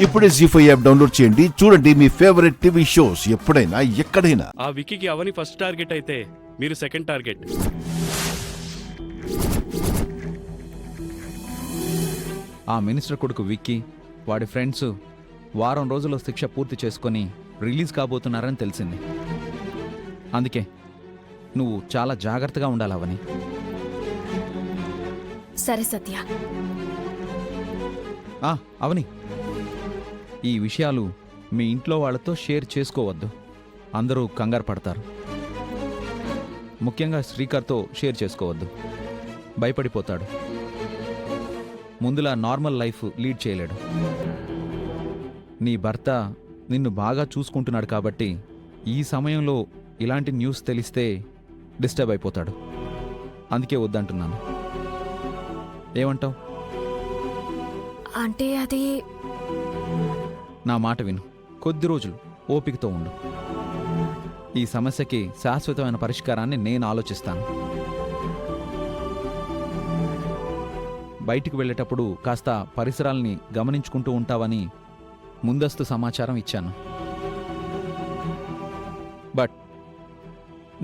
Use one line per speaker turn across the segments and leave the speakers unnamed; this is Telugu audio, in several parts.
ఇప్పుడే జీ5 యాప్ డౌన్లోడ్ చేయండి. చూడండి మీ ఫేవరెట్ టీవీ షోస్ ఎప్పుడైనా ఎక్కడైనా.
ఆ విక్కీకి అవని ఫస్ట్ టార్గెట్ అయితే మీరు సెకండ్ టార్గెట్.
ఆ మినిస్టర్ కొడుకు విక్కీ వాడి ఫ్రెండ్స్ వారం రోజుల్లో శిక్ష పూర్తి చేసుకొని రిలీజ్ కాబోతున్నారని తెలిసింది. అందుకే నువ్వు చాలా జాగ్రత్తగా ఉండాలి అవని.
సరే సత్య.
అవని, ఈ విషయాలు మీ ఇంట్లో వాళ్ళతో షేర్ చేసుకోవద్దు. అందరూ కంగారు పడతారు. ముఖ్యంగా శ్రీకర్తో షేర్ చేసుకోవద్దు. భయపడిపోతాడు. ముందులా నార్మల్ లైఫ్ లీడ్ చేయలేడు. నీ భర్త నిన్ను బాగా చూసుకుంటున్నాడు కాబట్టి ఈ సమయంలో ఇలాంటి న్యూస్ తెలిస్తే డిస్టర్బ్ అయిపోతాడు. అందుకే వద్దంటున్నాను. ఏమంటావు?
అంటే అది
నా మాట విను. కొద్ది రోజులు ఓపికతో ఉండు. ఈ సమస్యకి శాశ్వతమైన పరిష్కారాన్ని నేను ఆలోచిస్తాను. బయటికి వెళ్ళేటప్పుడు కాస్త పరిసరాల్ని గమనించుకుంటూ ఉంటావని ముందస్తు సమాచారం ఇచ్చాను. బట్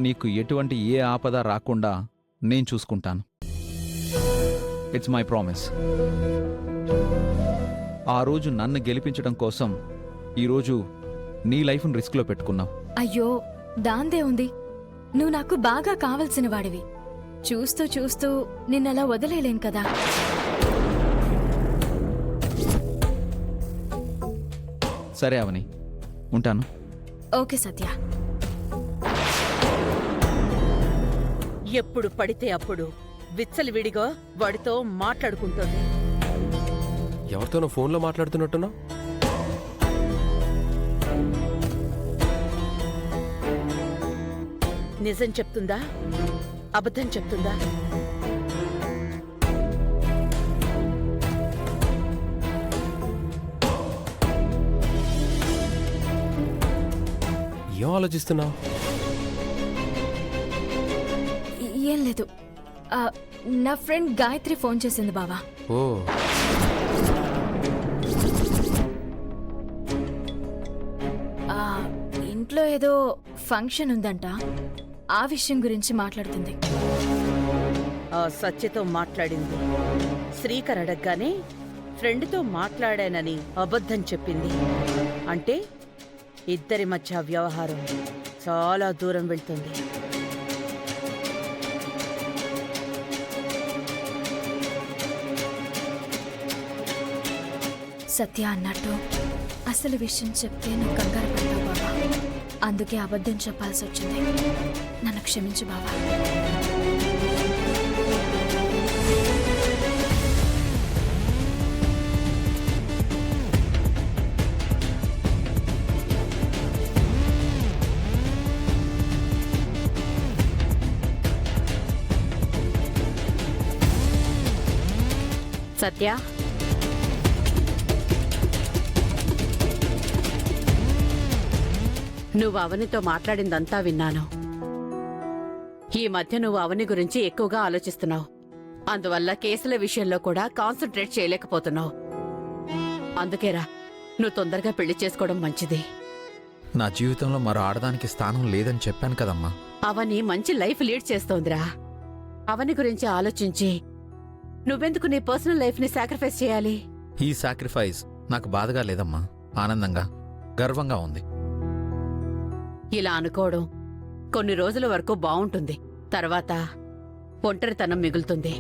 నీకు ఎటువంటి ఏ ఆపద రాకుండా నేను చూసుకుంటాను. It's my promise. ఆ రోజు నన్ను గెలిపించడం కోసం ఈరోజు నీ లైఫ్ను రిస్క్లో పెట్టుకున్నావు.
అయ్యో, దాందే ఉంది. నువ్వు నాకు బాగా కావలసిన వాడివి. చూస్తూ చూస్తూ నిన్నలా వదిలేలేం కదా.
సరే అవని, ఉంటాను.
ఓకే సత్య.
ఎప్పుడు పడితే అప్పుడు విచ్చలవిడిగా వాడితో మాట్లాడుకుంటుంది.
ఎవరితోనో ఫోన్లో మాట్లాడుతున్నట్టున్నా?
నిజం చెప్తుందా, అబద్ధం చెప్తుందా?
ఏం ఆలోచిస్తున్నావు?
ఏం లేదు. నా ఫ్రెండ్ గాయత్రి ఫోన్ చేసింది బావా.
ఓ,
ఇంట్లో ఏదో ఫంక్షన్ ఉందంట. ఆ విషయం గురించి మాట్లాడుతుంది.
ఆ సత్యతో మాట్లాడింది. శ్రీకర్ అడగగానే ఫ్రెండ్తో మాట్లాడానని అబద్ధం చెప్పింది. అంటే ఇద్దరి మధ్య వ్యవహారం చాలా దూరం వెళ్తుంది.
సత్య అన్నట్టు అసలు విషయం చెప్తే నువ్వు కంగారు పడతావు బాబా. అందుకే అబద్ధం చెప్పాల్సి వచ్చింది. నన్ను క్షమించు బాబా.
సత్య, నువ్వు అవనితో మాట్లాడిందంతా విన్నాను. ఈ మధ్య నువ్వు అవని గురించి ఎక్కువగా ఆలోచిస్తున్నావు. అందువల్ల కేసుల విషయంలో కూడా కాన్సంట్రేట్ చేయలేకపోతున్నావు. అందుకేరా నువ్వు తొందరగా పెళ్లి చేసుకోవడం మంచిది.
నా జీవితంలో మరో ఆడదానికి స్థానం లేదని చెప్పాను కదమ్మా.
అవని మంచి లైఫ్ లీడ్ చేస్తోందిరా. అవని గురించి ఆలోచించి నువ్వెందుకు నీ పర్సనల్ లైఫ్ ని సాక్రిఫైస్ చేయాలి?
ఈ సాక్రిఫైస్ నాకు బాధగా లేదమ్మా. ఆనందంగా, గర్వంగా ఉంది.
ఇలా అనుకోవడం కొన్ని రోజుల వరకు బావుంటుంది. తర్వాత ఒంటరితనం మిగులుతుంది.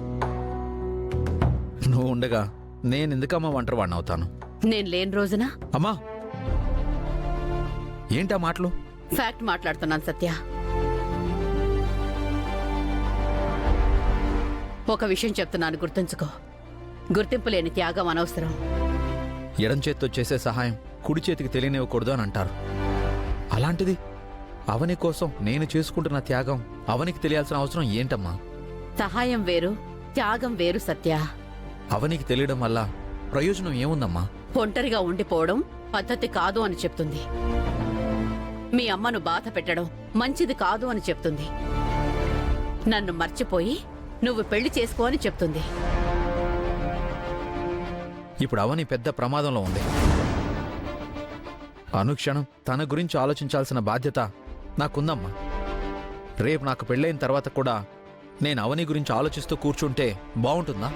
నువ్వు ఉండగా నేనెందుకమ్మా ఒంటరివాడిని అవుతాను?
నేను లేని రోజున
అమ్మా, ఏంటా మాటలు?
ఫ్యాక్ట్ మాట్లాడుతున్నాను సత్య. ఒక విషయం చెప్తున్నాను, గుర్తుంచుకో. గుర్తింపు లేని త్యాగం అనవసరం.
ఎడం చేత్తో చేసే సహాయం కుడి చేతికి తెలియనివ్వకూడదు అని అంటారు. అలాంటిది అవని కోసం నేను చేసుకుంటున్న త్యాగం అవనికి తెలియాల్సిన అవసరం ఏంటమ్మా?
సహాయం వేరు, త్యాగం వేరు సత్య.
అవనికి తెలియడం వల్ల ప్రయోజనం ఏముందమ్మా?
ఒంటరిగా ఉండిపోవడం పద్ధతి కాదు అని చెప్తుంది. మీ అమ్మను బాధ పెట్టడం మంచిది కాదు అని చెప్తుంది. నన్ను మర్చిపోయి నువ్వు పెళ్లి చేసుకో అని చెప్తుంది.
ఇప్పుడు అవని పెద్ద ప్రమాదంలో ఉంది. అనుక్షణం తన గురించి ఆలోచించాల్సిన బాధ్యత నాకుందమ్మా. రేపు నాకు పెళ్ళైన తర్వాత కూడా నేను అవని గురించి ఆలోచిస్తూ కూర్చుంటే బాగుంటుందా?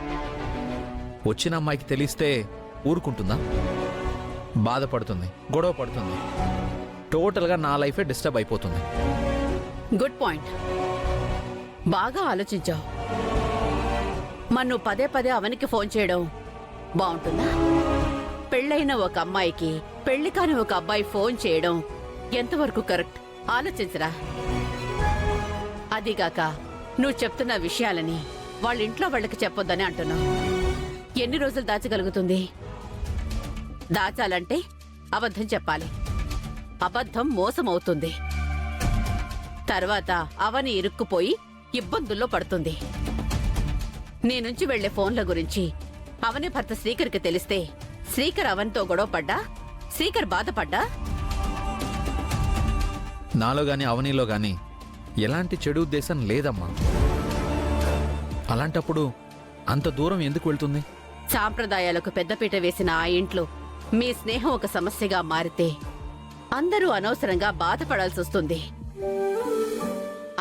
వచ్చిన అమ్మాయికి తెలిస్తే ఊరుకుంటుందా? బాధపడుతుంది, గొడవ పడుతుంది. టోటల్గా నా లైఫే డిస్టర్బ్ అయిపోతుంది.
Good point. బాగా ఆలోచించావు. మరి నువ్వు పదే పదే అవనికి ఫోన్ చేయడం బాగుంటుందా? పెళ్ళైన ఒక అమ్మాయికి పెళ్లి కాని ఒక అబ్బాయి ఫోన్ చేయడం ఎంతవరకు కరెక్ట్ ఆలోచించరా. అదిగాక నువ్వు చెప్తున్న విషయాలని వాళ్ళ ఇంట్లో వాళ్ళకి చెప్పొద్దని అంటున్నావు. ఎన్ని రోజులు దాచగలుగుతుంది? దాచాలంటే అబద్ధం చెప్పాలి. అబద్ధం మోసం అవుతుంది. తర్వాత అవని ఇరుక్కుపోయి ఇబ్బందుల్లో పడుతుంది. నీ నుంచి వెళ్లే ఫోన్ల గురించి అవని భర్త శ్రీకర్కి తెలిస్తే శ్రీకర్ అవనితో గొడవ పడ్డా, శ్రీకర్ బాధపడ్డా?
నాలో గాని అవనిలో గాని ఎలాంటి చెడు ఉద్దేశం లేదమ్మా. అలాంటప్పుడు అంత దూరం ఎందుకు వెళ్తుంది?
సాంప్రదాయాలకు పెద్దపీట వేసిన ఆ ఇంట్లో మీ స్నేహం ఒక సమస్యగా మారితే అందరూ అనవసరంగా బాధపడాల్సి వస్తుంది.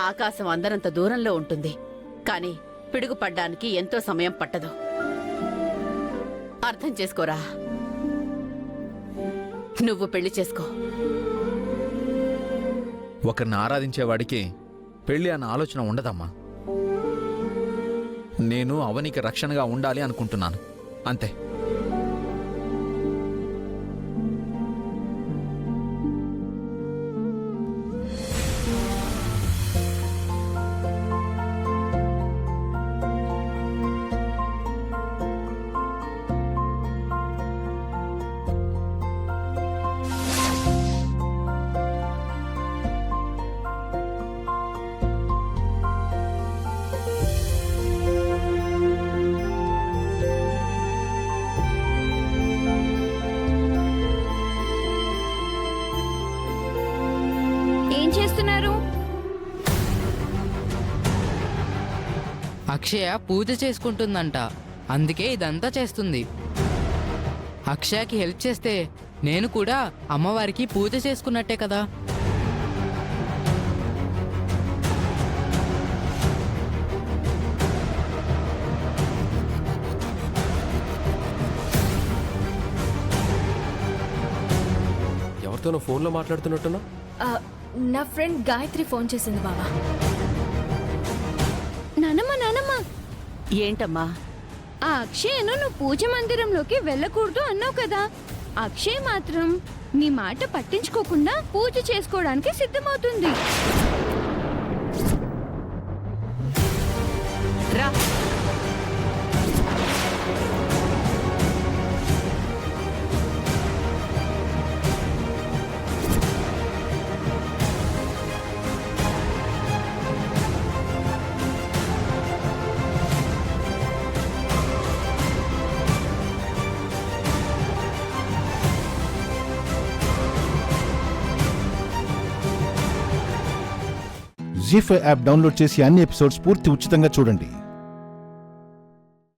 ఆకాశం అందరంత దూరంలో ఉంటుంది, కానీ పిడుగుపడ్డానికి ఎంతో సమయం పట్టదు. అర్థం చేసుకోరా. నువ్వు పెళ్లి చేసుకో.
ఒకరిని ఆరాధించేవాడికి పెళ్లి అన్న ఆలోచన ఉండదమ్మా. నేను అవనికి రక్షణగా ఉండాలి అనుకుంటున్నాను, అంతే.
ఏం చేస్తున్నారు?
అక్షయ పూజ చేసుకుంటుందంట, అందుకే ఇదంతా చేస్తుంది. అక్షయకి హెల్ప్ చేస్తే నేను కూడా అమ్మవారికి పూజ చేసుకున్నట్టే కదా.
ఎవరితోనో ఫోన్లో మాట్లాడుతున్నట్టున్నా?
నా ఫ్రెండ్ గాయత్రి ఫోన్ చేసింది బావా.
నానమ్మ
ఏంటమ్మా?
ఆ అక్షయను నువ్వు పూజ మందిరంలోకి వెళ్ళకూడదు అన్నావు కదా. అక్షయ్ మాత్రం నీ మాట పట్టించుకోకుండా పూజ చేసుకోవడానికి సిద్ధమవుతుంది.
రా.
జీ5 యాప్ డౌన్లోడ్ చేసి అన్ని ఎపిసోడ్స్ పూర్తి ఉచితంగా చూడండి.